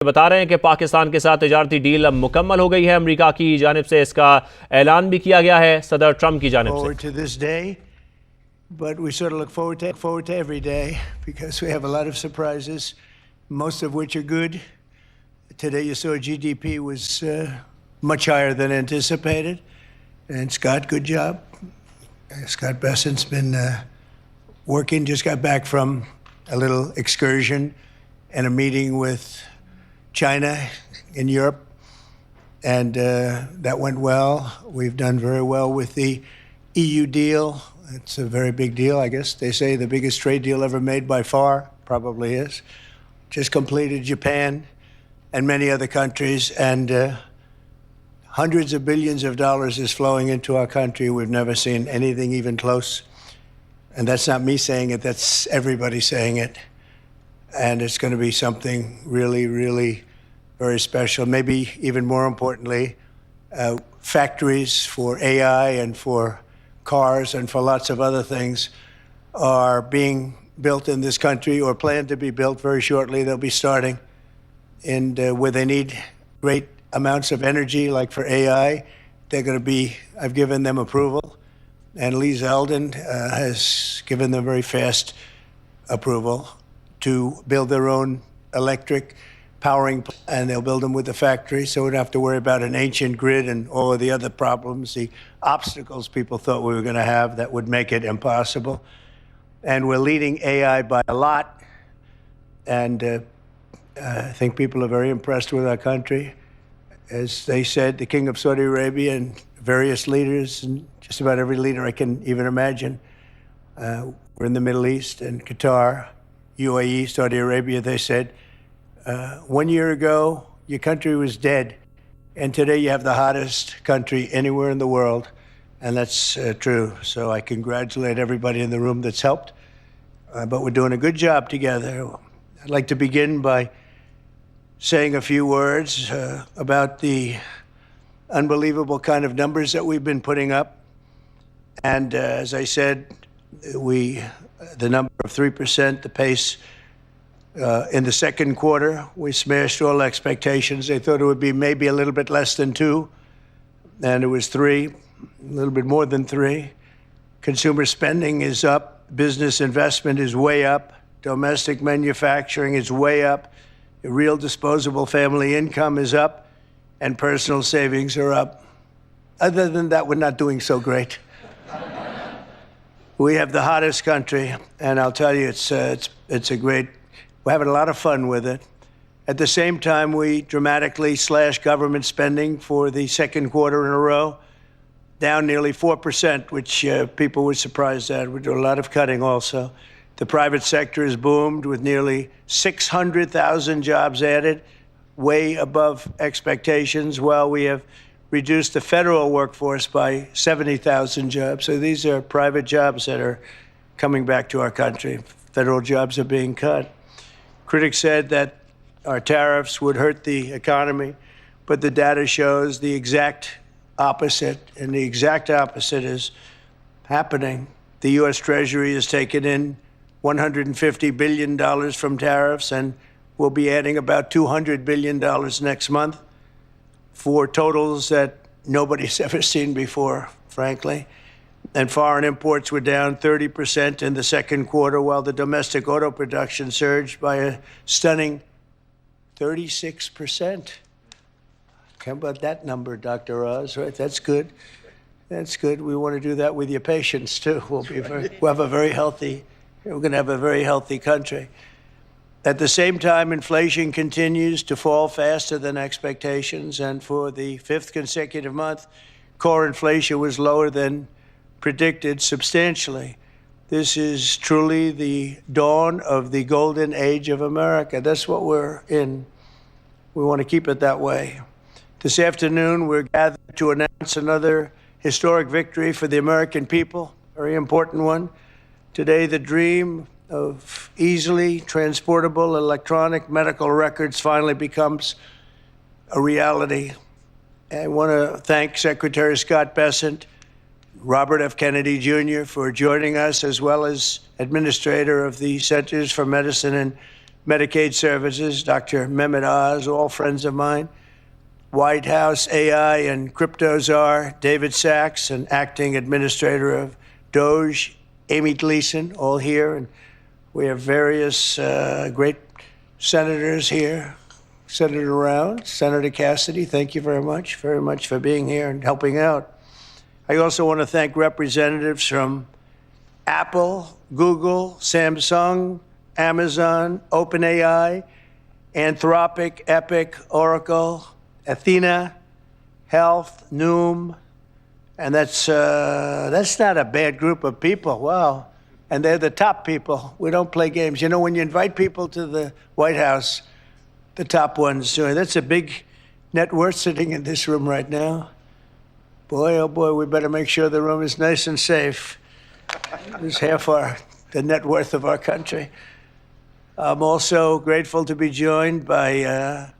बता रहे हैं कि पाकिस्तान के साथ तिजारती डील अब मुकम्मल हो गई है। अमेरिका की जानिब से इसका ऐलान भी किया गया है सदर ट्रंप की जानिब से। But we sort of look forward to every day because we have a lot of surprises, most of which are good. Today you saw GDP was much higher than anticipated. And Scott, good job. Scott Bessent's been working, just got back from a little excursion and a meeting with China in Europe. And that went well. We've done very well with the EU deal. It's a very big deal, I guess. They say the biggest trade deal ever made by far, probably is. Just completed Japan and many other countries, and hundreds of billions of dollars is flowing into our country. We've never seen anything even close. And that's not me saying it, that's everybody saying it. And it's going to be something really, really very special. Maybe even more importantly, factories for AI and for cars and for lots of other things are being built in this country or planned to be built very shortly. They'll be starting, and where they need great amounts of energy, like for AI, they're going to be, I've given them approval, and Lee Zeldin has given them very fast approval to build their own electric powering, and they'll build them with the factory, so we don't have to worry about an ancient grid and all of the other problems, the obstacles people thought we were going to have that would make it impossible. And we're leading AI by a lot, and I think people are very impressed with our country. As they said, the King of Saudi Arabia and various leaders, and just about every leader I can even imagine, we're in the Middle East and Qatar, UAE, Saudi Arabia, they said, 1 year ago, your country was dead, and today you have the hottest country anywhere in the world, and that's true. So I congratulate everybody in the room that's helped, but we're doing a good job together. I'd like to begin by saying a few words about the unbelievable kind of numbers that we've been putting up. And as I said, the number of 3%, the pace, in the second quarter, we smashed all expectations. They thought it would be maybe a little bit less than 2, and it was 3, a little bit more than 3. Consumer spending is up. Business investment is way up. Domestic manufacturing is way up. Real disposable family income is up, and personal savings are up. Other than that, we're not doing so great. We have the hottest country, and I'll tell you, it's a great. We're having a lot of fun with it. At the same time, we dramatically slashed government spending for the second quarter in a row, down nearly 4%, which people were surprised at. We do a lot of cutting also. The private sector has boomed with nearly 600,000 jobs added, way above expectations, while we have reduced the federal workforce by 70,000 jobs. So these are private jobs that are coming back to our country. Federal jobs are being cut. Critics said that our tariffs would hurt the economy, but the data shows the exact opposite, and the exact opposite is happening. The U.S. Treasury has taken in $150 billion from tariffs, and we'll be adding about $200 billion next month for totals that nobody's ever seen before, frankly. And foreign imports were down 30% in the second quarter, while the domestic auto production surged by a stunning 36%. How about that number, Dr. Oz, right? That's good. That's good. We want to do that with your patients, too. We'll have a very healthy, we're going to have a very healthy country. At the same time, inflation continues to fall faster than expectations, and for the fifth consecutive month, core inflation was lower than predicted substantially. This is truly the dawn of the golden age of America. That's what we're in. We want to keep it that way. This afternoon, we're gathered to announce another historic victory for the American people, very important one. Today, the dream of easily transportable electronic medical records finally becomes a reality. I want to thank Secretary Scott Bessent, Robert F. Kennedy Jr. for joining us, as well as administrator of the Centers for Medicine and Medicaid Services, Dr. Mehmet Oz, all friends of mine. White House AI and crypto czar David Sachs, and acting administrator of Doge, Amy Gleason, all here. And we have various great senators here. Senator Round, Senator Cassidy, thank you very much for being here and helping out. I also want to thank representatives from Apple, Google, Samsung, Amazon, OpenAI, Anthropic, Epic, Oracle, Athena, Health, Noom, and that's not a bad group of people. Wow. And they're the top people. We don't play games. You know, when you invite people to the White House, the top ones, that's a big net worth sitting in this room right now. Boy, oh boy, we better make sure the room is nice and safe. It's half the net worth of our country. I'm also grateful to be joined by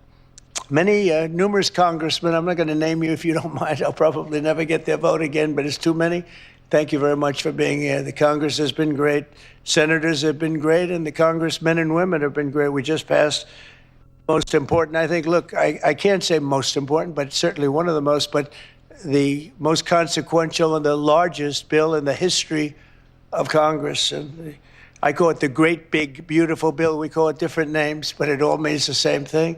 numerous congressmen. I'm not going to name you if you don't mind. I'll probably never get their vote again, but it's too many. Thank you very much for being here. The Congress has been great. Senators have been great, and the congressmen and women have been great. We just passed most important, I think. Look, I can't say most important, but certainly one of the most, but the most consequential and the largest bill in the history of Congress. And I call it the great, big, beautiful bill. We call it different names, but it all means the same thing.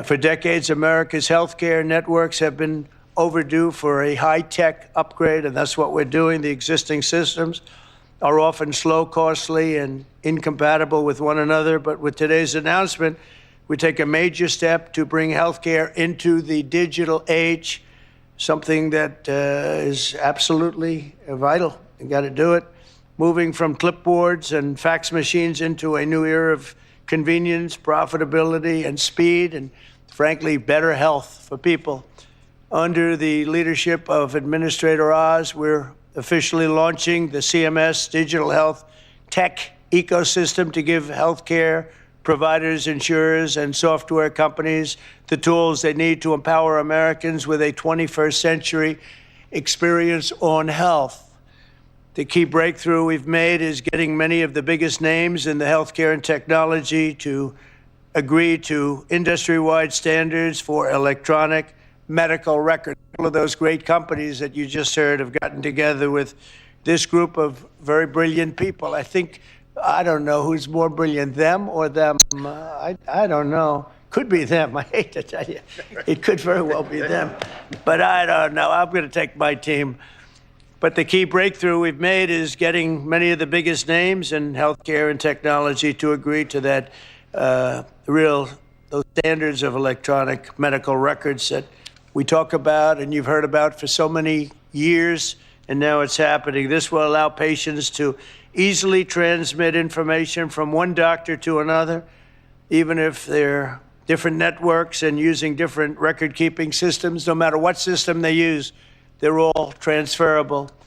For decades, America's healthcare networks have been overdue for a high-tech upgrade, and that's what we're doing. The existing systems are often slow, costly, and incompatible with one another. But with today's announcement, we take a major step to bring healthcare into the digital age, something that is absolutely vital. You got to do it. Moving from clipboards and fax machines into a new era of convenience, profitability, and speed, and frankly, better health for people. Under the leadership of Administrator Oz, we're officially launching the CMS Digital Health Tech Ecosystem to give healthcare providers, insurers, and software companies the tools they need to empower Americans with a 21st century experience on health. The key breakthrough we've made is getting many of the biggest names in the healthcare and technology to agree to industry-wide standards for electronic medical records. All of those great companies that you just heard have gotten together with this group of very brilliant people. I don't know who's more brilliant, them or them. I don't know. Could be them. I hate to tell you. It could very well be them. But I don't know. I'm going to take my team. But the key breakthrough we've made is getting many of the biggest names in healthcare and technology to agree to that those standards of electronic medical records that we talk about and you've heard about for so many years, and now it's happening. This will allow patients to easily transmit information from one doctor to another, even if they're different networks and using different record-keeping systems. No matter what system they use, they're all transferable.